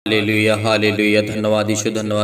Hallelujah hallelujah. धन्यवाद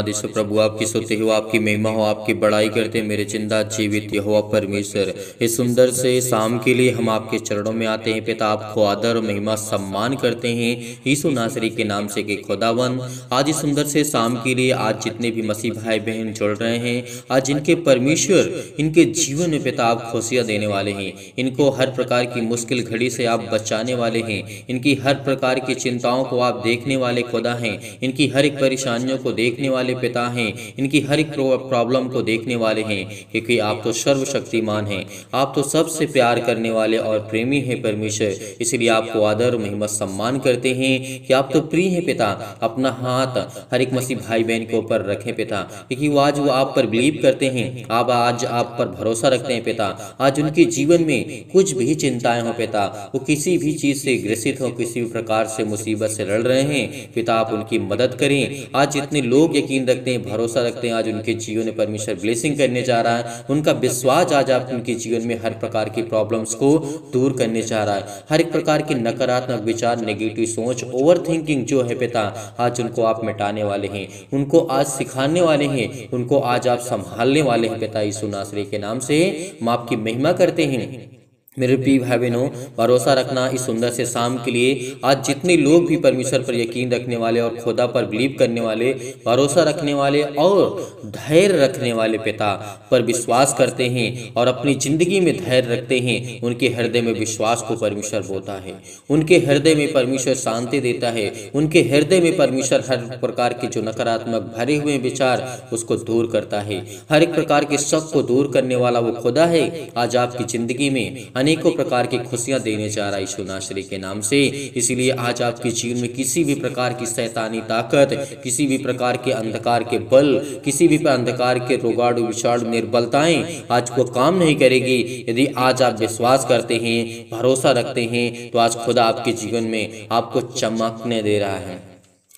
यीशु प्रभु, आपकी स्तुति हो, आपकी महिमा हो, आपकी बड़ाई करते हैं मेरे जिंदा जीवित यहोवा परमेश्वर। इस सुंदर से शाम के लिए हम आपके चरणों में आते हैं पिता, आपको आदर महिमा सम्मान करते हैं यीशु नासरी के नाम से कि खुदावन आज इस सुंदर से शाम के लिए आज जितने भी मसीह भाई बहन जुड़ रहे हैं, आज इनके परमेश्वर इनके जीवन में पिता आप खुशियाँ देने वाले हैं, इनको हर प्रकार की मुश्किल घड़ी से आप बचाने वाले हैं, इनकी हर प्रकार की चिंताओं को आप देखने वाले खुदा हैं, इनकी हर एक परेशानियों को देखने वाले पिता हैं, इनकी हर एक प्रॉब्लम को देखने वाले हैं, क्योंकि आप तो सर्वशक्तिमान हैं, आप तो सबसे प्यार करने वाले और प्रेमी हैं परमेश्वर। इसलिए आपको आदर महिमा सम्मान करते हैं कि आप तो प्रिय हैं पिता। अपना हाथ हर एक मसीह भाई बहन के ऊपर रखें पिता, क्योंकि वो आज वो आप पर बिलीव करते हैं, आप आज आप पर भरोसा रखते हैं पिता। आज उनके जीवन में कुछ भी चिंताएं हो पिता, वो किसी भी चीज से ग्रसित हो, किसी भी प्रकार से मुसीबत से लड़ रहे हैं पिता, आप उनकी मदद करें। आज जितने लोग यकीन रखते हैं, भरोसा रखते हैं, आज उनके जीवन में परमेश्वर ब्लेसिंग करने जा रहा है। उनका विश्वास आज आप उनके जीवन में हर प्रकार की प्रॉब्लम्स को दूर करने जा रहा है। हर एक प्रकार की नकारात्मक विचार, नेगेटिव सोच, ओवर थिंकिंग जो है पिता, आज उनको आप मिटाने वाले हैं, उनको आज सिखाने वाले हैं, उनको आज आप संभालने वाले हैं पिता। यीशु नासरी के नाम से हम आपकी महिमा करते हैं। मेरे प्रिय भाई बहनों, भरोसा रखना इस सुंदर से शाम के लिए आज जितने लोग भी परमेश्वर पर यकीन रखने वाले और खुदा पर बिलीव करने वाले, भरोसा रखने वाले और धैर्य रखने वाले पिता पर विश्वास करते हैं और अपनी जिंदगी में धैर्य रखते हैं, उनके हृदय में विश्वास को परमेश्वर बोता है, उनके हृदय में परमेश्वर शांति देता है, उनके हृदय में परमेश्वर हर प्रकार के जो नकारात्मक भरे हुए विचार उसको दूर करता है। हर एक प्रकार के शक को दूर करने वाला वो खुदा है। आज आपकी जिंदगी में अनेकों प्रकार की खुशियां देने जा रहा है यीशु नासरी के नाम से। इसीलिए आज आपके जीवन में किसी भी प्रकार की शैतानी ताकत, किसी भी प्रकार के अंधकार के बल, किसी भी अंधकार के रोगाणु विषाणु निर्बलताएं आज को काम नहीं करेगी। यदि आज आप विश्वास करते हैं, भरोसा रखते हैं, तो आज खुदा आपके जीवन में आपको चमकने दे रहा है।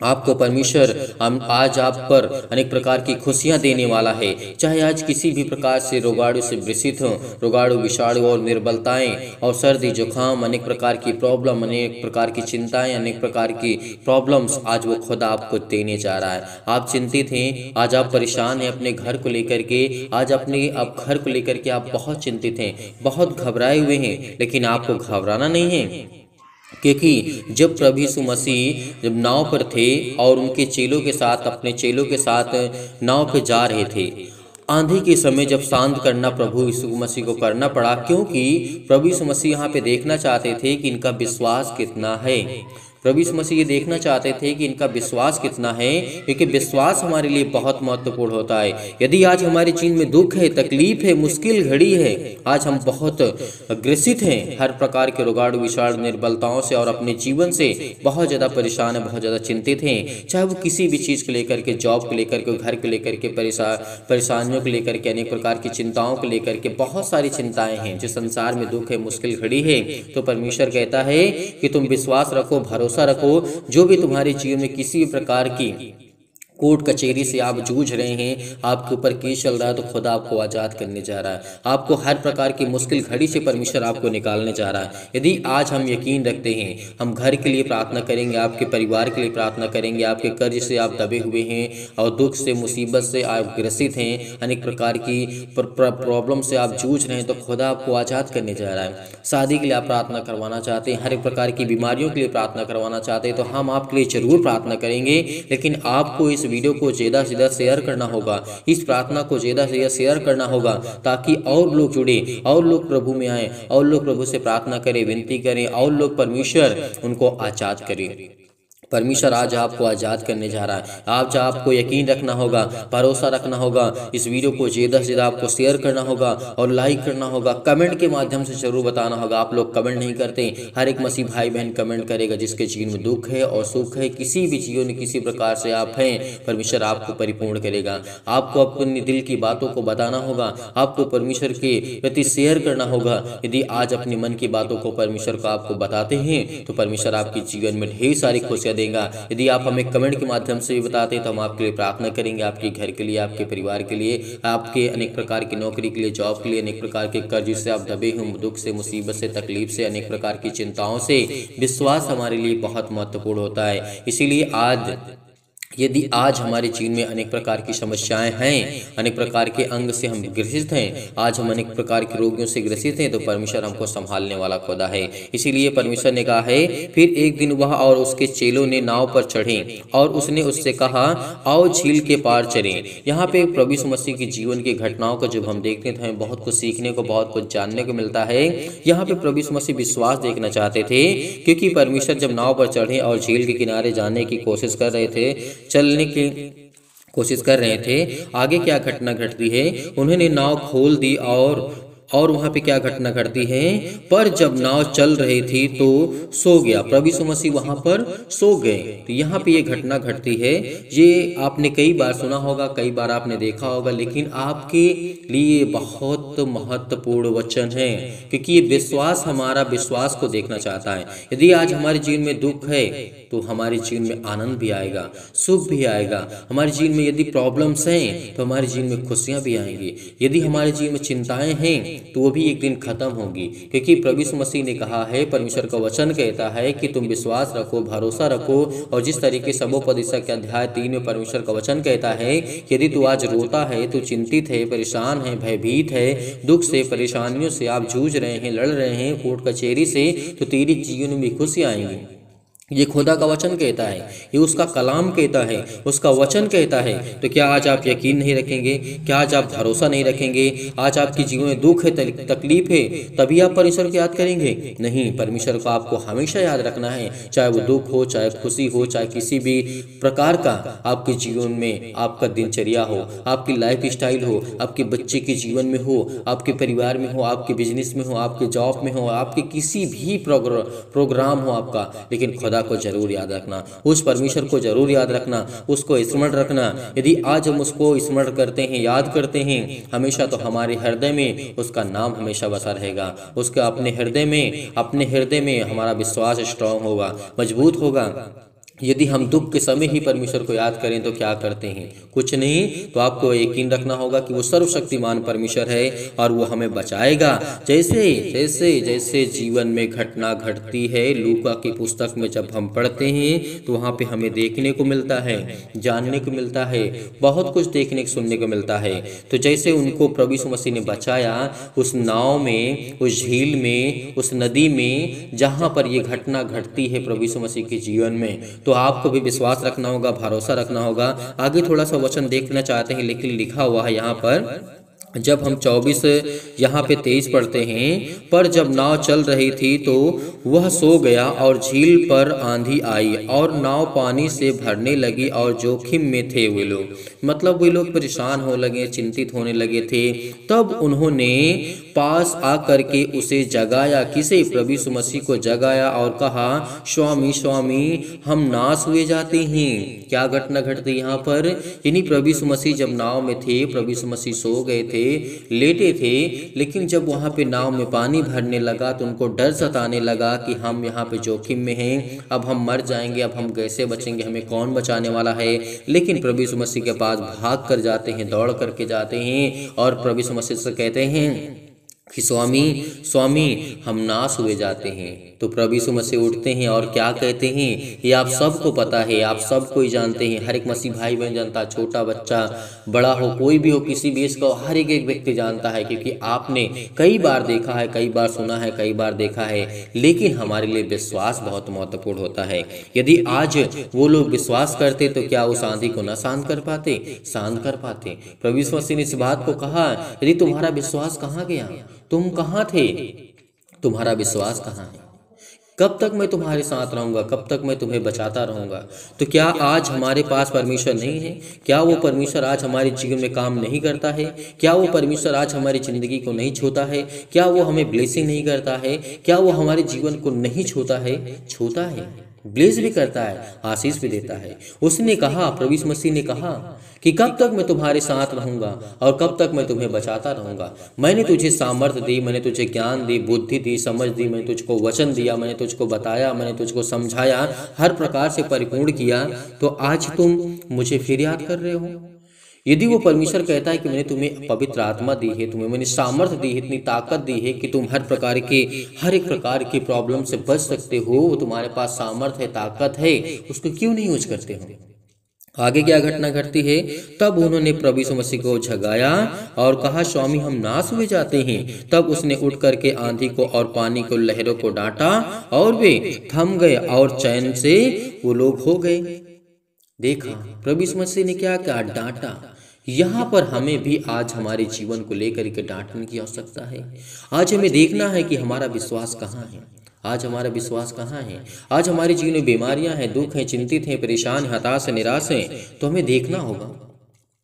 आपको परमेश्वर हम आज आप पर अनेक प्रकार की खुशियां देने वाला है। चाहे आज किसी भी प्रकार से रोगाणु से ग्रसित हो, रोगाणु विषाणु और निर्बलताएं और सर्दी जुकाम, अनेक प्रकार की प्रॉब्लम, अनेक प्रकार की चिंताएं, अनेक प्रकार की प्रॉब्लम्स आज वो खुदा आपको देने जा रहा है। आप चिंतित हैं, आज आप परेशान हैं अपने घर को लेकर के, आज अपने आप घर को लेकर के आप बहुत चिंतित हैं, बहुत घबराए हुए हैं, लेकिन आपको घबराना नहीं है, क्योंकि जब प्रभु यीशु मसीह जब नाव पर थे और उनके चेलों के साथ, अपने चेलों के साथ नाव पे जा रहे थे, आंधी के समय जब शांत करना प्रभु यीशु मसीह को करना पड़ा, क्योंकि प्रभु यीशु मसीह यहाँ पे देखना चाहते थे कि इनका विश्वास कितना है। प्रभु यीशु मसीह ये देखना चाहते थे कि इनका विश्वास कितना है, क्योंकि विश्वास हमारे लिए बहुत महत्वपूर्ण होता है। यदि आज हमारे जीवन में दुख है, तकलीफ है, मुश्किल घड़ी है, आज हम बहुत ग्रसित हैं हर प्रकार के रोगाणु विषाणु निर्बलताओं से और अपने जीवन से बहुत ज़्यादा परेशान है, बहुत ज़्यादा चिंतित हैं, चाहे वो किसी भी चीज़ को लेकर के, जॉब को लेकर के, घर को लेकर के, परेशानियों को लेकर के, अनेक प्रकार की चिंताओं को लेकर के, बहुत सारी चिंताएं हैं। जो संसार में दुख है, मुश्किल घड़ी है, तो परमेश्वर कहता है कि तुम विश्वास रखो, भरोसा रखो। जो भी तुम्हारे जीवन में किसी भी प्रकार की कोर्ट कचहरी से आप जूझ रहे हैं, आपके ऊपर केस चल रहा है, तो खुदा आपको आज़ाद करने जा रहा है। आपको हर प्रकार की मुश्किल घड़ी से परमेश्वर आपको निकालने जा रहा है। यदि आज हम यकीन रखते हैं, हम घर के लिए प्रार्थना करेंगे, आपके परिवार के लिए प्रार्थना करेंगे, आपके कर्ज से आप दबे हुए हैं और दुख से, मुसीबत से आप ग्रसित हैं, अनेक प्रकार की प्रॉब्लम से आप जूझ रहे हैं, तो खुदा आपको आज़ाद करने जा रहा है। शादी के लिए आप प्रार्थना करवाना चाहते हैं, हर एक प्रकार की बीमारियों के लिए प्रार्थना करवाना चाहते हैं, तो हम आपके लिए जरूर प्रार्थना करेंगे। लेकिन आपको इस वीडियो को ज़्यादा से ज़्यादा शेयर करना होगा, इस प्रार्थना को ज़्यादा से ज़्यादा शेयर करना होगा, ताकि और लोग जुड़े, और लोग प्रभु में आए, और लोग प्रभु से प्रार्थना करें, विनती करें, और लोग परमेश्वर उनको आज़ाद करें। परमेश्वर आज आपको आज़ाद करने जा रहा है। आज आपको यकीन रखना होगा, भरोसा रखना होगा, इस वीडियो को ज़्यादा से ज़्यादा आपको शेयर करना होगा और लाइक करना होगा, कमेंट के माध्यम से जरूर बताना होगा। आप लोग कमेंट नहीं करते, हर एक मसीह भाई बहन कमेंट करेगा, जिसके जीवन में दुख है और सुख है, किसी भी जीवन में किसी प्रकार से आप हैं, परमेश्वर आपको परिपूर्ण करेगा। आपको अपनी दिल की बातों को बताना होगा, आपको परमेश्वर के प्रति शेयर करना होगा। यदि आज अपने मन की बातों को परमेश्वर को आपको बताते हैं, तो परमेश्वर आपके जीवन में ढेर सारी खुशियाँ देगा। यदि आप हमें कमेंट के माध्यम से भी बताते हैं, तो हम आपके लिए प्रार्थना करेंगे, आपके घर के लिए, आपके परिवार के लिए, आपके अनेक प्रकार की नौकरी के लिए, जॉब के लिए, अनेक प्रकार के कर्ज से आप दबे हुए, दुख से, मुसीबत से, तकलीफ से, अनेक प्रकार की चिंताओं से विश्वास हमारे लिए बहुत महत्वपूर्ण होता है। इसीलिए आज यदि आज हमारे जीवन में अनेक प्रकार की समस्याएं हैं, अनेक प्रकार के अंग से हम ग्रसित हैं, आज हम अनेक प्रकार के रोगियों से ग्रसित हैं, तो परमेश्वर हमको संभालने वाला खुदा है। इसीलिए परमेश्वर ने कहा है, फिर एक दिन वह और उसके चेलों ने नाव पर चढ़े और उसने उससे कहा, आओ झील के पार चलें। यहाँ पे प्रभु यीशु मसीह के जीवन की घटनाओं को जब हम देखते हैं तो हमें बहुत कुछ सीखने को, बहुत कुछ जानने को मिलता है। यहाँ पे प्रभु यीशु मसीह विश्वास देखना चाहते थे, क्योंकि परमेश्वर जब नाव पर चढ़े और झील के किनारे जाने की कोशिश कर रहे थे, चलने की कोशिश कर रहे थे, आगे क्या घटना घटती है, उन्होंने नाव खोल दी और वहां पे क्या घटना घटती है, पर जब नाव चल रही थी तो सो गया। प्रभु यीशु मसीह वहां पर सो गए। तो यहाँ पे ये घटना घटती है। ये आपने कई बार सुना होगा, कई बार आपने देखा होगा, लेकिन आपके लिए बहुत महत्वपूर्ण वचन है, क्योंकि ये विश्वास हमारा विश्वास को देखना चाहता है। यदि आज हमारे जीवन में दुख है तो हमारे जीवन में आनंद भी आएगा, सुख भी आएगा। हमारे जीवन में यदि प्रॉब्लम्स हैं तो हमारे जीवन में खुशियां भी आएंगी। यदि हमारे जीवन में चिंताएं हैं तो वो भी एक दिन खत्म होगी, क्योंकि प्रभु यीशु मसीह ने कहा है, परमेश्वर का वचन कहता है कि तुम विश्वास रखो, भरोसा रखो। और जिस तरीके से सबोपदेशक के अध्याय 3 में परमेश्वर का वचन कहता है, यदि तू आज रोता है, तू चिंतित है, परेशान है, भयभीत है, दुख से, परेशानियों से आप जूझ रहे हैं, लड़ रहे हैं कोर्ट कचहरी से, तो तेरी जीवन में खुशी आएंगी। ये खुदा का वचन कहता है, ये उसका कलाम कहता है, उसका वचन कहता है। तो क्या आज आप यकीन नहीं रखेंगे? क्या आज आप भरोसा नहीं रखेंगे? आज आपके जीवन में दुख है, तकलीफ है, तभी आप परमेश्वर को याद करेंगे? नहीं, परमेश्वर को आपको हमेशा याद रखना है, चाहे वो दुख हो, चाहे खुशी हो, चाहे किसी भी प्रकार का आपके जीवन में आपका दिनचर्या हो, आपकी लाइफ स्टाइल हो, आपके बच्चे के जीवन में हो, आपके परिवार में हो, आपके बिजनेस में हो, आपके जॉब में हो, आपके किसी भी प्रोग्राम हो आपका, लेकिन खुदा को जरूर याद रखना, उस परमेश्वर को जरूर याद रखना, उसको स्मरण रखना। यदि आज हम उसको स्मरण करते हैं, याद करते हैं हमेशा, तो हमारे हृदय में उसका नाम हमेशा बसा रहेगा। उसका अपने हृदय में हमारा विश्वास स्ट्रांग होगा, मजबूत होगा। यदि हम दुख के समय ही परमेश्वर को याद करें तो क्या करते हैं? कुछ नहीं। तो आपको यकीन रखना होगा कि वो सर्वशक्तिमान परमेश्वर है और वो हमें बचाएगा। जैसे जैसे जैसे जीवन में घटना घटती है, लूका की पुस्तक में जब हम पढ़ते हैं तो वहाँ पे हमें देखने को मिलता है, जानने को मिलता है, बहुत कुछ देखने को सुनने को मिलता है। तो जैसे उनको प्रभु यीशु मसीह ने बचाया उस नाव में, उस झील में, उस नदी में, जहाँ पर ये घटना घटती है प्रभु यीशु मसीह के जीवन में, तो आपको भी विश्वास रखना होगा, भरोसा रखना होगा। आगे थोड़ा सा वचन देखना चाहते हैं, लेकिन लिखा हुआ है यहाँ पर, जब हम 24 यहाँ पे 23 पढ़ते हैं, पर जब नाव चल रही थी तो वह सो गया और झील पर आंधी आई और नाव पानी से भरने लगी और जोखिम में थे वे लोग। मतलब वे लोग परेशान हो लगे, चिंतित होने लगे थे। तब उन्होंने पास आकर के उसे जगाया, किसे? प्रभु यीशु मसीह को जगाया और कहा, स्वामी स्वामी, हम नाश हुए जाते हैं। क्या घटना घटती यहाँ पर? यानी प्रभु यीशु मसीह जब नाव में थे, प्रभु यीशु मसीह सो गए थे, लेटे थे, लेकिन जब वहाँ पे नाव में पानी भरने लगा तो उनको डर सताने लगा कि हम यहाँ पे जोखिम में हैं, अब हम मर जाएंगे, अब हम कैसे बचेंगे, हमें कौन बचाने वाला है। लेकिन प्रभु यीशु मसीह के पास भाग कर जाते हैं, दौड़ करके जाते हैं और प्रभु यीशु मसीह से कहते हैं कि स्वामी स्वामी, हम नाश हुए जाते हैं। तो प्रभु यीशु मसीह उठते हैं और क्या कहते हैं? ये आप सबको पता है, आप सब कोई जानते हैं, हर एक मसीह भाई बहन जानता है, छोटा बच्चा, बड़ा हो, कोई भी हो, किसी भी इसको हर एक व्यक्ति जानता है, क्योंकि आपने कई बार देखा है, कई बार सुना है, कई बार देखा है। लेकिन हमारे लिए विश्वास बहुत महत्वपूर्ण होता है। यदि आज वो लोग विश्वास करते तो क्या उस आंधी को न शांत कर पाते? शांत कर पाते। प्रभु यीशु मसीह ने इस बात को कहा, यदि तुम्हारा विश्वास कहाँ गया? तुम कहाँ थे? तुम्हारा विश्वास कहाँ है? कब तक मैं तुम्हारे साथ रहूंगा? कब तक मैं तुम्हें बचाता रहूंगा? तो क्या आज हमारे पास परमेश्वर नहीं है? क्या वो परमेश्वर आज हमारे जीवन में काम नहीं करता है? क्या वो परमेश्वर आज हमारी जिंदगी को नहीं छूता है? क्या वो हमें ब्लेसिंग नहीं करता है? क्या वो हमारे जीवन को नहीं छूता है? छूता है, ब्लेस भी करता है, आशीष भी देता है। उसने कहा, प्रभु यीशु मसीह ने कहा कि कब तक मैं तुम्हारे साथ रहूंगा और कब तक मैं तुम्हें बचाता रहूंगा। मैंने तुझे सामर्थ्य दी, मैंने तुझे ज्ञान दी, बुद्धि दी, समझ दी, मैंने तुझको वचन दिया, मैंने तुझको बताया, मैंने तुझको समझाया, हर प्रकार से परिपूर्ण किया। तो आज तुम मुझे फिर याद कर रहे हो? यदि वो परमेश्वर कहता है कि मैंने तुम्हें पवित्र आत्मा दी है, तुम्हें मैंने सामर्थ्य दी है, इतनी ताकत दी है कि तुम हर एक प्रकार की प्रॉब्लम से बच सकते हो, तुम्हारे पास सामर्थ्य है, ताकत है, उसको क्यों नहीं यूज करते हो? आगे क्या घटना घटती है? तब उन्होंने प्रभु यीशु मसीह को झगाया और कहा, स्वामी हम नाश हुए जाते हैं। तब उसने उठ करके आंधी को और पानी को, लहरों को डांटा और वे थम गए और चैन से वो लोग हो गए। देखा प्रभु यीशु मसीह ने क्या कहा? डांटा। यहाँ पर हमें भी आज हमारे जीवन को लेकर के डांटने की आवश्यकता है। आज हमें देखना है कि हमारा विश्वास कहाँ है। आज हमारा विश्वास कहाँ है? आज हमारे जीवन में बीमारियां हैं, दुख हैं, चिंतित हैं, परेशान, हताश, निराश हैं, तो हमें देखना होगा,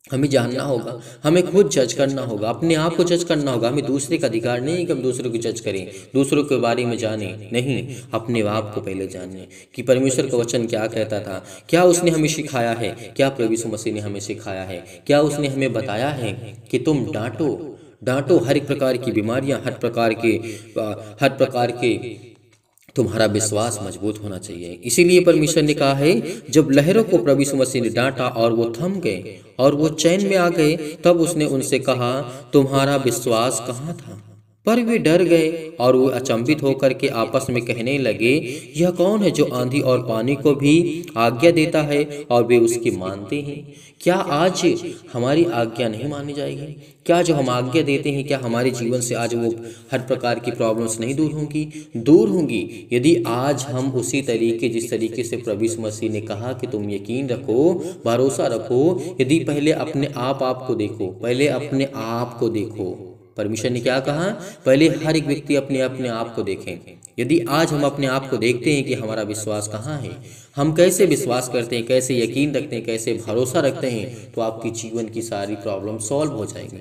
हमें जानना होगा, हमें खुद जज करना होगा, अपने आप को जज करना होगा। हमें दूसरे का अधिकार नहीं है कि हम दूसरों को जज करें, दूसरों के बारे में जाने नहीं, अपने आप को पहले जानिए कि परमेश्वर का वचन क्या कहता था, क्या उसने हमें सिखाया है, क्या प्रभु यीशु मसीह ने हमें सिखाया है, क्या उसने हमें बताया है कि तुम डांटो, डांटो हर एक प्रकार की बीमारियां, हर प्रकार के तुम्हारा विश्वास मजबूत होना चाहिए। इसीलिए परमेश्वर ने कहा है, जब लहरों को प्रभु यीशु मसीह ने डांटा और वो थम गए और वो चैन में आ गए, तब उसने उनसे कहा, तुम्हारा विश्वास कहाँ था? पर वे डर गए और वो अचंभित होकर के आपस में कहने लगे, यह कौन है जो आंधी और पानी को भी आज्ञा देता है और वे उसकी मानते हैं? क्या आज हमारी आज्ञा नहीं मानी जाएगी? क्या जो हम आज्ञा देते हैं, क्या हमारे जीवन से आज वो हर प्रकार की प्रॉब्लम्स नहीं दूर होंगी? दूर होंगी यदि आज हम उसी तरीके, जिस तरीके से प्रभु यीशु मसीह ने कहा कि तुम यकीन रखो, भरोसा रखो, यदि पहले अपने आप को देखो, पहले अपने आप को देखो। परमेश्वर ने क्या कहा? पहले हर एक व्यक्ति अपने आप को देखें। यदि आज हम अपने आप को देखते हैं कि हमारा विश्वास कहाँ है, हम कैसे विश्वास करते हैं, कैसे यकीन रखते हैं, कैसे भरोसा रखते हैं, तो आपकी जीवन की सारी प्रॉब्लम सॉल्व हो जाएंगी।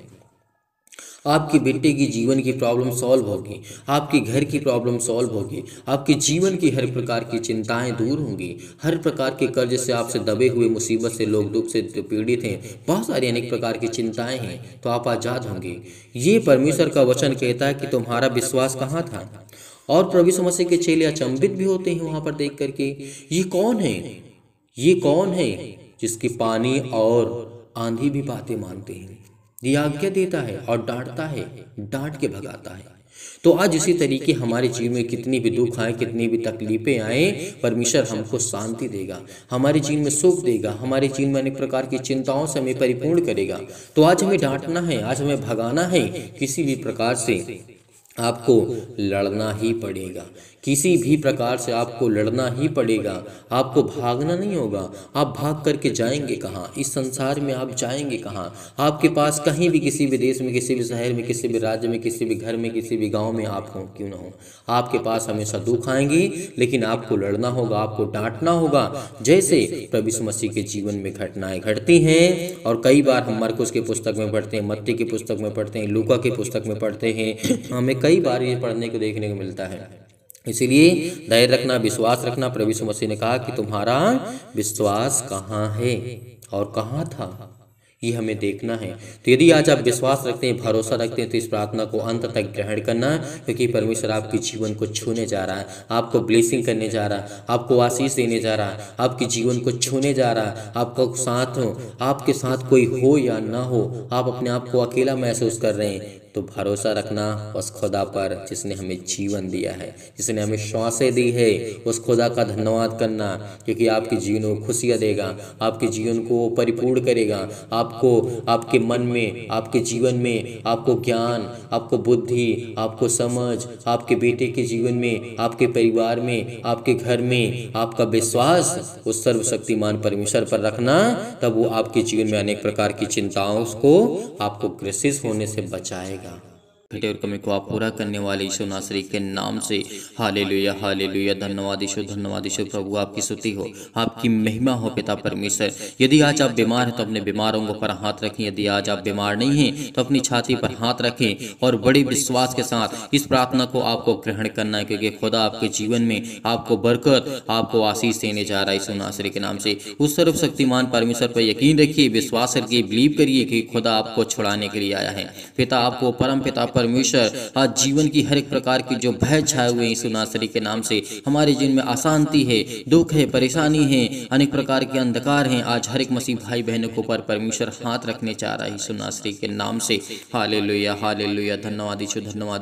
आपकी बेटे की जीवन की प्रॉब्लम सॉल्व होगी, आपके घर की प्रॉब्लम सॉल्व होगी, आपके जीवन की हर प्रकार की चिंताएं दूर होंगी, हर प्रकार के कर्ज से आपसे दबे हुए, मुसीबत से लोग दुख से पीड़ित हैं, बहुत सारी अनेक प्रकार की चिंताएं हैं, तो आप आज़ाद होंगे। ये परमेश्वर का वचन कहता है कि तुम्हारा विश्वास कहाँ था। और प्रभु यीशु मसीह के चेले अचंभित भी होते हैं वहाँ पर देख करके, ये कौन है, ये कौन है जिसकी पानी और आंधी भी बातें मानते हैं, ये आज्ञा देता है और डांटता है, डांट के भगाता है। तो आज इसी तरीके हमारे जीवन में कितनी भी दुख आए, कितनी भी तकलीफें आए, परमेश्वर हमको शांति देगा, हमारे जीवन में सुख देगा, हमारे जीवन में अनेक प्रकार की चिंताओं से हमें परिपूर्ण करेगा। तो आज हमें डांटना है, आज हमें भगाना है, किसी भी प्रकार से आपको लड़ना ही पड़ेगा, किसी भी प्रकार से आपको लड़ना ही पड़ेगा, आपको भागना नहीं होगा। आप भाग करके जाएंगे कहाँ? इस संसार में आप जाएंगे कहाँ? आपके पास कहीं भी, किसी भी देश में, किसी भी शहर में, किसी भी राज्य में, किसी भी घर में, किसी भी गांव में आप हो क्यों ना हो, आपके पास हमेशा दुख आएंगे, लेकिन आपको लड़ना होगा, आपको डांटना होगा। जैसे प्रभु यीशु मसीह के जीवन में घटनाएं घटती हैं, और कई बार हम मरकुस की पुस्तक में पढ़ते हैं, मत्ती की पुस्तक में पढ़ते हैं, लूका की पुस्तक में पढ़ते हैं, हमें कई बार ये पढ़ने को देखने को मिलता है। इसीलिए धैर्य रखना, विश्वास रखना। प्रभु यीशु मसीह ने कहा कि तुम्हारा विश्वास कहाँ है और कहाँ था, ये हमें देखना है। तो यदि आज आप विश्वास रखते हैं, भरोसा रखते हैं, तो इस प्रार्थना को अंत तक ग्रहण करना, क्योंकि परमेश्वर आपके जीवन को छूने जा रहा है, आपको ब्लेसिंग करने जा रहा है, आपको आशीष देने जा रहा है, आपके जीवन को छूने जा रहा है। आपका साथ हो, आपके साथ कोई हो या ना हो, आप अपने आप को अकेला महसूस कर रहे हैं, तो भरोसा रखना उस खुदा पर जिसने हमें जीवन दिया है, जिसने हमें श्वासें दी है। उस खुदा का धन्यवाद करना, क्योंकि आपके जीवन को खुशियाँ देगा, आपके जीवन को परिपूर्ण करेगा। आपको, आपके मन में, आपके जीवन में आपको ज्ञान, आपको बुद्धि, आपको समझ, आपके बेटे के जीवन में, आपके परिवार में, आपके घर में आपका विश्वास उस सर्वशक्तिमान परमेश्वर पर रखना, तब वो आपके जीवन में अनेक प्रकार की चिंताओं को आपको ग्रसित होने से बचाएगा। घटे और कमी को आप पूरा करने वाले यीशु नासरी के नाम से हालेलुया, हालेलुया। धन्यवाद यीशु, धन्यवाद यीशु। प्रभु आपकी स्तुति हो, आपकी महिमा हो पिता परमेश्वर। यदि आज आप बीमार हैं तो अपने बीमार अंगों पर हाथ रखें, यदि आज आप बीमार नहीं हैं तो अपनी छाती पर हाथ रखें और बड़े विश्वास के साथ इस प्रार्थना को आपको ग्रहण करना है, क्योंकि खुदा आपके जीवन में आपको बरकत, आपको आशीष देने जा रहा है यीशु नासरी के नाम से। उस सर्वशक्तिमान परमेश्वर पर यकीन रखिए, विश्वास रखिए, बिलीव करिए कि खुदा आपको छुड़ाने के लिए आया है। पिता आपको परम पिता परमेश्वर आज जीवन की हर एक प्रकार की जो भय छाए हुए हैं यीशु नासरी के नाम से, हमारे जीवन में अशांति है, दुख है, परेशानी है, अनेक प्रकार के अंधकार हैं, आज हर एक मसीह भाई बहनों के ऊपर परमेश्वर हाथ रखने चाह रहा है यीशु नासरी के नाम से। हालेलुया हालेलुया, धन्यवाद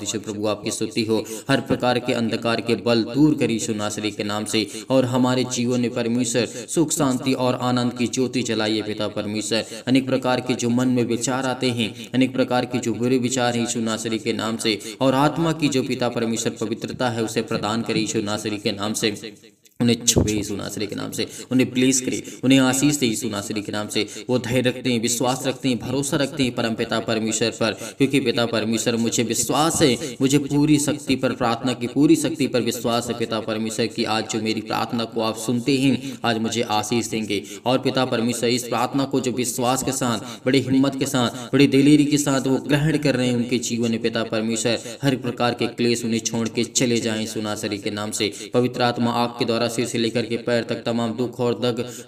यीशु प्रभु आपकी स्तुति हो। हर प्रकार के अंधकार के बल दूर करी यीशु नासरी के नाम से, और हमारे जीवन में परमेश्वर सुख शांति और आनंद की ज्योति जलाइए पिता परमेश्वर। अनेक प्रकार के जो मन में विचार आते हैं, अनेक प्रकार के जो बुरे विचार हैं यीशु नासरी के नाम से, और आत्मा की जो पिता परमेश्वर पवित्रता है उसे प्रदान करे यीशु नासरी के नाम से। उन्हें छुए यीशु नासरी के नाम से, उन्हें ब्लेस करे, उन्हें आशीष दे यीशु नासरी के नाम से। वो धैर्य रखते हैं, विश्वास रखते हैं, भरोसा रखते हैं परम पिता परमेश्वर पर, क्योंकि पिता परमेश्वर मुझे विश्वास है, मुझे पूरी शक्ति पर, प्रार्थना की पूरी शक्ति पर विश्वास है पिता परमेश्वर की आज जो मेरी प्रार्थना को आप सुनते हैं आज मुझे आशीष देंगे। और पिता परमेश्वर इस प्रार्थना को जो विश्वास के साथ, बड़ी हिम्मत के साथ, बड़ी दिलेरी के साथ वो ग्रहण कर रहे हैं उनके जीवन में पिता परमेश्वर, हर प्रकार के क्लेश उन्हें छोड़ के चले जाएं यीशु नासरी के नाम से। पवित्र आत्मा आग के द्वारा सिर से लेकर के पैर तक तमाम दुख और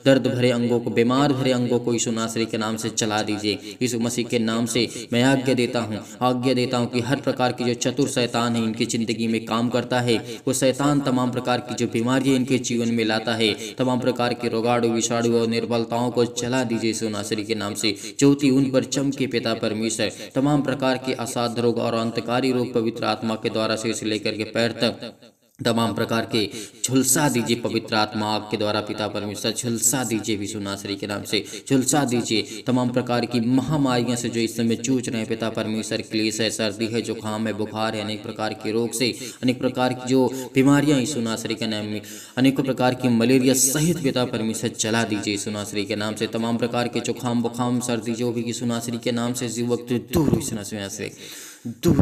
दर्द भरे अंगों को, बीमार भरे अंगों को यीशु नासरी के नाम से चला दीजिए। यीशु मसीह के नाम से मैं आज्ञा देता हूँ कि हर प्रकार की जो चतुर शैतान है इनकी जिंदगी में काम करता है, वो शैतान तमाम प्रकार की जो बीमारियां इनके जीवन में लाता है, तमाम प्रकार के रोगाणु विषाणु और निर्बलताओं को चला दीजिए यीशु नासरी के नाम से। ज्योति उन पर चमके पिता परमेश्वर, तमाम प्रकार के असाध्य रोग और अंतकारी रोग पवित्र आत्मा के द्वारा सिर से लेकर के पैर तक तमाम प्रकार के झुलसा दीजिए पवित्र आत्मा आग के द्वारा पिता परमेश्वर, झुलसा दीजिए यीशु नासरी के नाम से, झुलसा दीजिए तमाम प्रकार की महामारियां से जो इस समय जूझ रहे हैं पिता परमेश्वर। क्लेश है, सर्दी है, जुकाम है, बुखार है, अनेक प्रकार के रोग से, अनेक प्रकार की जो बीमारियां यीशु नासरी के नाम में, अनेकों प्रकार की मलेरिया सहित पिता परमेश्वर चला दीजिए यीशु नासरी के नाम से। तमाम प्रकार के जुकाम बुखाम सर्दी जो भी यीशु नासरी के नाम से युवक दूर यीशु नासरी से दूर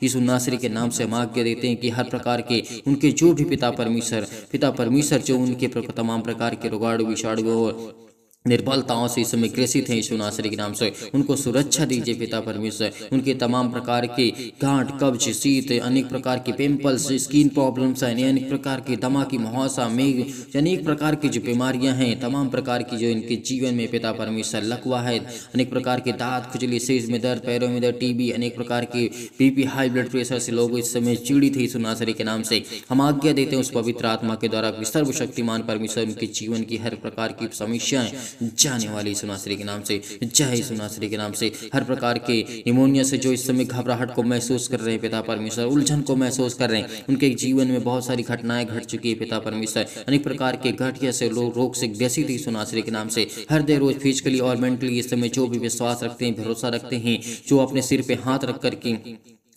यीशु नासरी के नाम से हम आज्ञा देते हैं कि हर प्रकार के उनके जो भी पिता परमेश्वर जो उनके तमाम प्रकार के रोगाणु विषाणु और निर्बलताओं से इस समय ग्रसित हैं यीशु नासरी के नाम से, उनको सुरक्षा दीजिए पिता परमेश्वर। उनके तमाम प्रकार के गांठ, कब्ज, शीत, अनेक प्रकार के पिंपल्स, स्किन प्रॉब्लम्स हैं, अनेक प्रकार की दमा की मुहासा, मेघ, अनेक प्रकार की जो बीमारियां हैं, तमाम प्रकार की जो इनके जीवन में पिता परमेश्वर लकवा है, अनेक प्रकार के दांत खुजली, सिर में दर्द, पैरों में दर्द, टीबी, अनेक प्रकार के बीपी, हाई ब्लड प्रेशर से लोग इस समय पीड़ित है यीशु नासरी के नाम से। हम आज्ञा देते हैं उस पवित्र आत्मा के द्वारा सर्वशक्तिमान परमेश्वर उनके जीवन की हर प्रकार की समस्याएं जाने वाली यीशु नासरी के नाम से, जय यीशु नासरी के नाम से। हर प्रकार के निमोनिया से जो इस समय घबराहट को महसूस कर रहे हैं पिता परमेश्वर, उलझन को महसूस कर रहे हैं, उनके जीवन में बहुत सारी घटनाएं घट चुकी है पिता परमेश्वर। अनेक प्रकार के घटिया से रोग से ग्रसित यीशु नासरी के नाम से हर रोज फिजिकली और मेंटली इस समय जो भी विश्वास रखते हैं, भरोसा रखते हैं, जो अपने सिर पे हाथ रख करके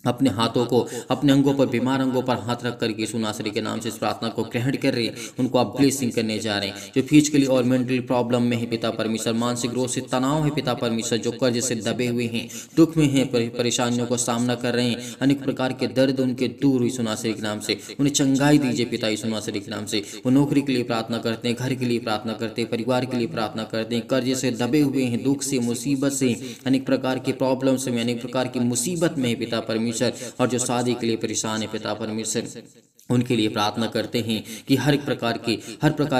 अपने हाथों को अपने अंगों पर, बीमार अंगों पर हाथ रख करके यीशु नासरी के नाम से इस प्रार्थना को ग्रहण कर रहे हैं, उनको आप ब्लेसिंग करने जा रहे हैं। जो फिजिकली और मेंटली प्रॉब्लम में है पिता परमेश्वर, मानसिक रोग से तनाव है पिता परमेश्वर, जो कर्ज से दबे हुए हैं, दुख में हैं, परेशानियों को सामना कर रहे हैं, अनेक प्रकार के दर्द उनके दूर यीशु नासरी के नाम से, उन्हें चंगाई दीजिए पिता यीशु नासरी के नाम से। वो नौकरी के लिए प्रार्थना करते हैं, घर के लिए प्रार्थना करते हैं, परिवार के लिए प्रार्थना करते हैं, कर्ज से दबे हुए हैं, दुख से, मुसीबत से, अनेक प्रकार की प्रॉब्लम्स में, अनेक प्रकार की मुसीबत में है पिता परमेश्वर, और जो शादी के लिए परेशान है पिता परमेश्वर, उनके लिए प्रार्थना करते हैं कि हर प्रकार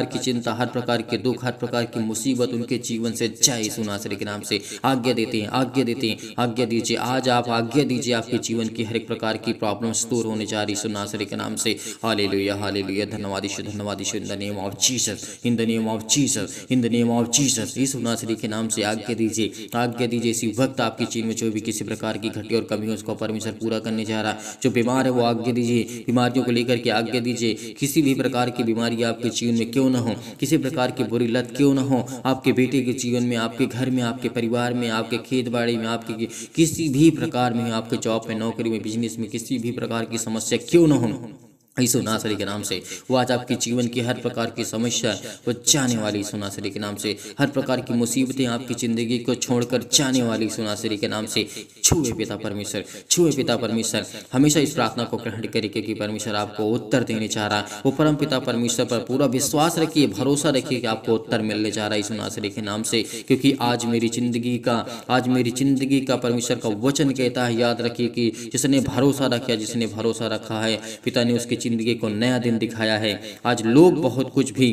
की चिंता, हर प्रकार के दुख, हर प्रकार की मुसीबत उनके जीवन से जय यीशु नासरी के नाम से। आज्ञा देते हैं, आज्ञा दीजिए, आज आप आज्ञा दीजिए, आपके जीवन की हर एक प्रकार की प्रॉब्लम्स दूर होने जा रही यीशु नासरी के नाम से। हालेलुया हालेलुया, धन्यवाद Yeshu, in the name of Jesus, in the name of Jesus, in the name of Jesus. यीशु नासरी के नाम से आज्ञा दीजिए इसी वक्त आपके जीवन में जो भी किसी प्रकार की घटी और कमी उसको परमेश्वर पूरा करने जा रहा है। जो बीमार है वो आज्ञा दीजिए, बीमारियों को लेकर की आज्ञा दीजिए, किसी भी प्रकार की बीमारी आपके जीवन में क्यों ना हो, किसी प्रकार की बुरी लत क्यों ना हो, आपके बेटे के जीवन में, आपके घर में, आपके परिवार में, आपके खेत बाड़ी में, आपके किसी भी प्रकार में, आपके जॉब में, नौकरी में, बिजनेस में, किसी भी प्रकार की समस्या क्यों ना हो, यीशु नासरी के नाम से वो आज आपके जीवन की हर प्रकार की समस्या वो जाने वाली यीशु नासरी के नाम से, हर प्रकार की मुसीबतें आपकी ज़िंदगी को छोड़कर जाने वाली यीशु नासरी के नाम से छुए पिता परमेश्वर। हमेशा इस प्रार्थना को ग्रहण करिए क्योंकि परमेश्वर आपको उत्तर देने चाह रहा है। वो परम पिता परमेश्वर पर पूरा विश्वास रखिए, भरोसा रखिए कि आपको उत्तर मिलने जा रहा है यीशु नासरी के नाम से, क्योंकि आज मेरी जिंदगी का परमेश्वर का वचन कहता है, याद रखिए कि जिसने भरोसा रखा है पिता ने उसकी जिंदगी को नया दिन दिखाया है। आज लोग बहुत कुछ भी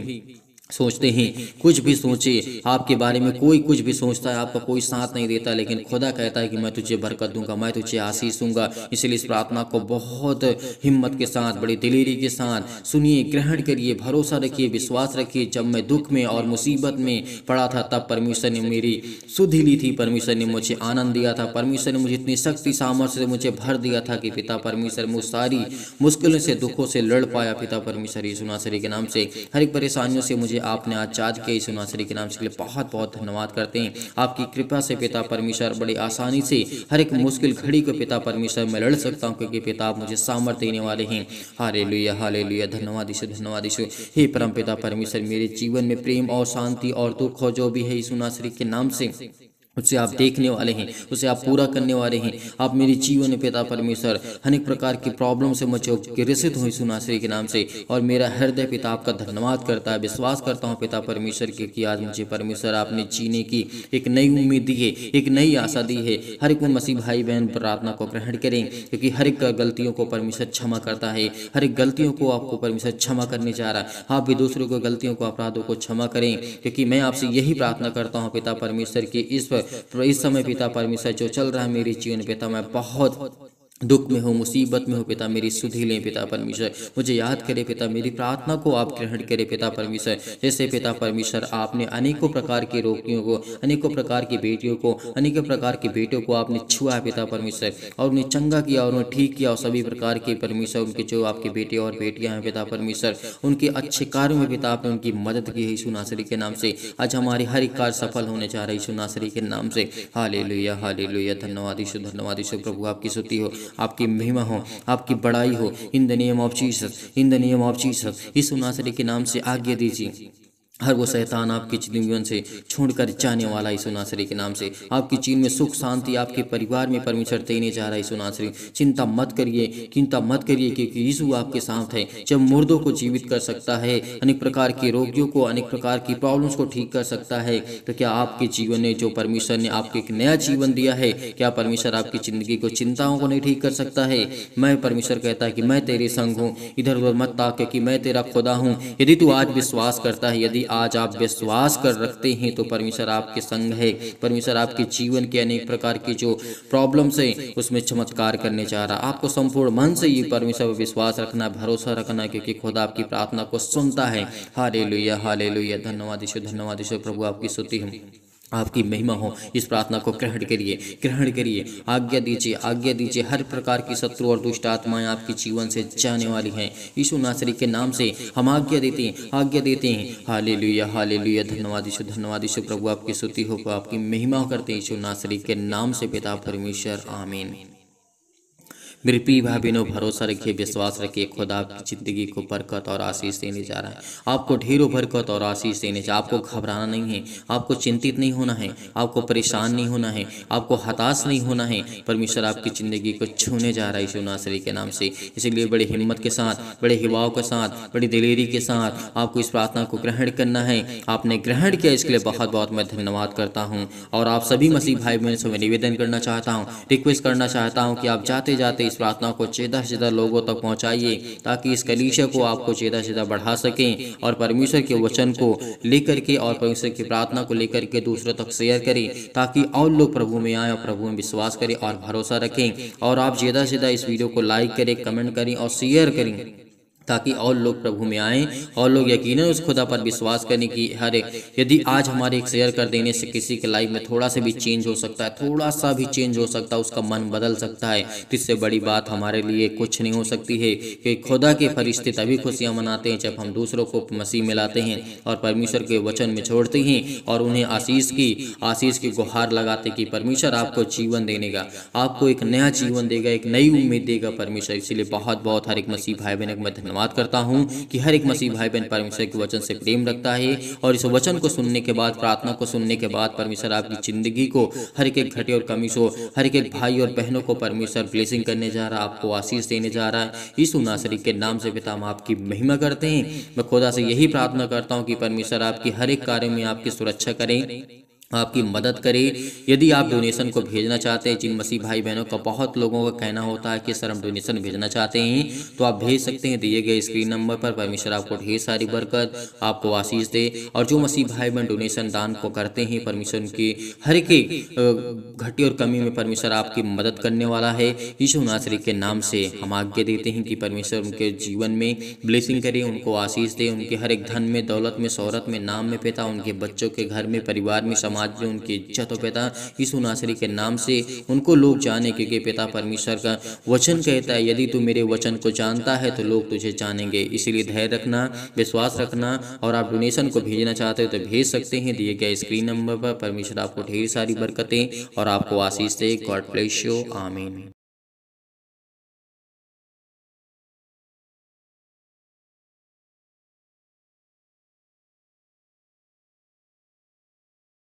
सोचते हैं, कुछ भी सोचे आपके बारे में, कोई कुछ भी सोचता है, आपका कोई साथ नहीं देता, लेकिन खुदा कहता है कि मैं तुझे बरकत दूंगा, मैं तुझे आशीष दूंगा। इसलिए इस प्रार्थना को बहुत हिम्मत के साथ, बड़ी दिलेरी के साथ सुनिए, ग्रहण करिए, भरोसा रखिए, विश्वास रखिए। जब मैं दुख में और मुसीबत में पड़ा था, तब परमेश्वर ने मेरी सुधि ली थी, परमेश्वर ने मुझे आनंद दिया था, परमेश्वर ने मुझे इतनी शक्ति सामर्थ्य से मुझे भर दिया था कि पिता परमेश्वर मुझ सारी मुश्किलों से, दुखों से लड़ पाया। पिता परमेश्वर यीशु नासरी के नाम से हर एक परेशानियों से मुझे आपने आजाद किया। यीशु नासरी के नाम से बहुत बहुत धन्यवाद करते हैं। आपकी कृपा से पिता परमेश्वर बड़ी आसानी से हर एक मुश्किल घड़ी को पिता परमेश्वर मैं लड़ सकता हूँ, क्योंकि पिता आप मुझे सामर्थ्य देने वाले हैं। हालेलुया, हालेलुया, धन्यवाद यीशु, धन्यवाद यीशु। हे परम पिता परमेश्वर, मेरे जीवन में प्रेम और शांति और दुख हो जो भी है, यीशु नासरी के नाम से उसे आप देखने वाले हैं, उसे आप पूरा करने वाले हैं। आप मेरे जीवन में पिता परमेश्वर अनेक प्रकार की प्रॉब्लम से मुझे ग्रसित हुई यीशु नासरी के नाम से, और मेरा हृदय पिता आपका धन्यवाद करता है। विश्वास करता हूँ पिता परमेश्वर के कि आज मुझे परमेश्वर आपने जीने की एक नई उम्मीद दी है, एक नई आशा दी है। हर एक मसीह भाई बहन प्रार्थना को ग्रहण करें, क्योंकि हर एक गलतियों को परमेश्वर क्षमा करता है। हर एक गलतियों को आपको परमेश्वर क्षमा करने जा रहा है। आप भी दूसरों को गलतियों को, अपराधों को क्षमा करें, क्योंकि मैं आपसे यही प्रार्थना करता हूँ पिता परमेश्वर की इस समय पिता परमेश्वर जो चल रहा है मेरे जीवन पिता, मैं बहुत दुख में हो, मुसीबत में हो पिता, मेरी सुधि लें पिता परमेश्वर, मुझे याद करे पिता, मेरी प्रार्थना को आप ग्रहण करें पिता परमेश्वर। जैसे पिता परमेश्वर आपने अनेकों प्रकार के रोगियों को, अनेकों प्रकार की बेटियों को, अनेकों प्रकार के बेटों को आपने छुआ पिता परमेश्वर, और उन्हें चंगा किया और उन्हें ठीक किया, और सभी प्रकार के परमेश्वर उनके जो आपके बेटे और बेटियां हैं पिता परमेश्वर, उनके अच्छे कार्यों में पिता आपने उनकी मदद की है यीशु नासरी के नाम से। आज हमारी हर एक कार्य सफल होने जा रहा है यीशु नासरी के नाम से। हालेलुया, हालेलुया, धन्यवाद यीशु, धन्यवाद यीशु। प्रभु आपकी स्तुति हो, आपकी महिमा हो, आपकी बड़ाई हो। In the name of Jesus, in the name of Jesus, यीशु नासरी के नाम से आज्ञा दीजिए। हर वो शैतान आपकी जीवन से छोड़कर जाने वाला यीशु नासरी के नाम से। आपकी जीवन में सुख शांति आपके परिवार में परमेश्वर देने जा रहा है यीशु नासरी। चिंता मत करिए, चिंता मत करिए, क्योंकि यीशु आपके साथ है। जब मुर्दों को जीवित कर सकता है, अनेक प्रकार के रोगियों को, अनेक प्रकार की प्रॉब्लम्स को ठीक कर सकता है, तो क्या आपके जीवन में जो परमेश्वर ने आपको एक नया जीवन दिया है, क्या परमेश्वर आपकी जिंदगी को, चिंताओं को नहीं ठीक कर सकता है? मैं परमेश्वर कहता है कि मैं तेरे संग हूँ, इधर उधर मत ताक, क्योंकि मैं तेरा खुदा हूँ। यदि तू आज विश्वास करता है, यदि आज आप विश्वास कर रखते हैं, तो परमेश्वर आपके संग है। परमेश्वर आपके जीवन के अनेक प्रकार की जो प्रॉब्लम्स है उसमें चमत्कार करने जा रहा। आपको संपूर्ण मन से ये परमेश्वर पर विश्वास रखना, भरोसा रखना, क्योंकि खुदा आपकी प्रार्थना को सुनता है। हालेलुया, हालेलुया, धन्यवाद यीशु, धन्यवाद यीशु। प्रभु आपकी स्तुति हो, आपकी महिमा हो। इस प्रार्थना को ग्रहण करिए, ग्रहण करिए। आज्ञा दीजिए, आज्ञा दीजिए। हर प्रकार की शत्रु और दुष्ट आत्माएं आपके जीवन से जाने वाली हैं यीशु नासरी के नाम से। हम आज्ञा देते हैं, आज्ञा देते हैं। हालेलुया, हालेलुया, धन्यवाद यीशु, धन्यवाद यीशु। प्रभु आपकी स्तुति हो, आपकी महिमा करते हैं यीशु नासरी के नाम से पिता परमेश्वर, आमीन। मेरे प्रिय भाई बहनों, भरोसा रखिए, विश्वास रखिए, खुदा आपकी जिंदगी को बरकत और आशीष देने जा रहा है। आपको ढेरों बरकत और आशीष देने जा। आपको घबराना नहीं है, आपको चिंतित नहीं होना है, आपको परेशान नहीं होना है, आपको हताश नहीं होना है। परमेश्वर आपकी जिंदगी को छूने जा रहा है यीशु नासरी के नाम से। इसीलिए बड़ी हिम्मत के साथ, बड़े हिवाओं के साथ, बड़ी दिलेरी के साथ आपको इस प्रार्थना को ग्रहण करना है। आपने ग्रहण किया, इसके लिए बहुत बहुत मैं धन्यवाद करता हूँ। और आप सभी मसीह भाई बहन से मैं निवेदन करना चाहता हूँ, रिक्वेस्ट करना चाहता हूँ कि आप जाते जाते इस प्रार्थना को ज़्यादा से ज़्यादा लोगों तक पहुंचाइए, ताकि इस कलीसिया को आपको ज़्यादा से ज़्यादा बढ़ा सकें, और परमेश्वर के वचन को लेकर के और परमेश्वर की प्रार्थना को लेकर के दूसरों तक शेयर करें, ताकि और लोग प्रभु में आए और प्रभु में विश्वास करें और भरोसा रखें। और आप ज़्यादा से ज़्यादा इस वीडियो को लाइक करें, कमेंट करें और शेयर करें, ताकि और लोग प्रभु में आएँ और लोग यकीनन उस खुदा पर विश्वास करने की हर एक। यदि आज हमारे एक शेयर कर देने से किसी के लाइफ में थोड़ा सा भी चेंज हो सकता है, थोड़ा सा भी चेंज हो सकता है, उसका मन बदल सकता है, तो इससे बड़ी बात हमारे लिए कुछ नहीं हो सकती है। कि खुदा के फरिश्ते तभी खुशियाँ मनाते हैं जब हम दूसरों को मसीह में लाते हैं और परमेश्वर के वचन में छोड़ते हैं, और उन्हें आशीष की गुहार लगाते कि परमेश्वर आपको जीवन देने का, आपको एक नया जीवन देगा, एक नई उम्मीद देगा परमेश्वर। इसलिए बहुत बहुत हर एक मसीह भाई बहन को मैं धन्यवाद करता हूं कि हर एक मसीह भाई बहन परमेश्वर के वचन से प्रेम रखता है, और इस वचन को सुनने के बाद, प्रार्थना को सुनने के बाद परमेश्वर आपकी जिंदगी को, हर एक घटे और कमी से, हर एक भाई और बहनों को परमेश्वर ब्लेसिंग करने जा रहा है, आपको आशीष देने जा रहा है। यीशु नासरी के नाम से पिता हम आपकी महिमा करते हैं। मैं खुदा से यही प्रार्थना करता हूँ कि परमेश्वर आपकी हर एक कार्य में आपकी सुरक्षा करें, आपकी मदद करे। यदि आप डोनेशन को भेजना चाहते हैं, जिन मसीह भाई बहनों का बहुत लोगों का कहना होता है कि सर हम डोनेशन भेजना चाहते हैं, तो आप भेज सकते हैं दिए गए स्क्रीन नंबर पर। परमेश्वर आपको ढेर सारी बरकत, आपको आशीष दे। और जो मसीह भाई बहन डोनेशन दान को करते हैं, परमेश्वर उनकी हर एक घटी और कमी में परमेश्वर आपकी मदद करने वाला है। यीशु नासरी के नाम से हम आज्ञा देते हैं कि परमेश्वर उनके जीवन में ब्लेसिंग करे, उनको आशीष दे, उनके हर एक धन में, दौलत में, शोहरत में, नाम में पिता, उनके बच्चों के घर में, परिवार में, समाज में उनकी इज्जत हो पिता। यीशु नासरी के नाम से उनको लोग जाने, क्योंकि पिता परमेश्वर का वचन कहता है यदि तू मेरे वचन को जानता है तो लोग तुझे जानेंगे। इसीलिए धैर्य रखना, विश्वास रखना। और आप डोनेशन को भेजना चाहते हो तो भेज सकते हैं दिए गए स्क्रीन नंबर पर। परमेश्वर आपको ढेर सारी बरकतें और आपको आशीष दे। God bless you. आमीन।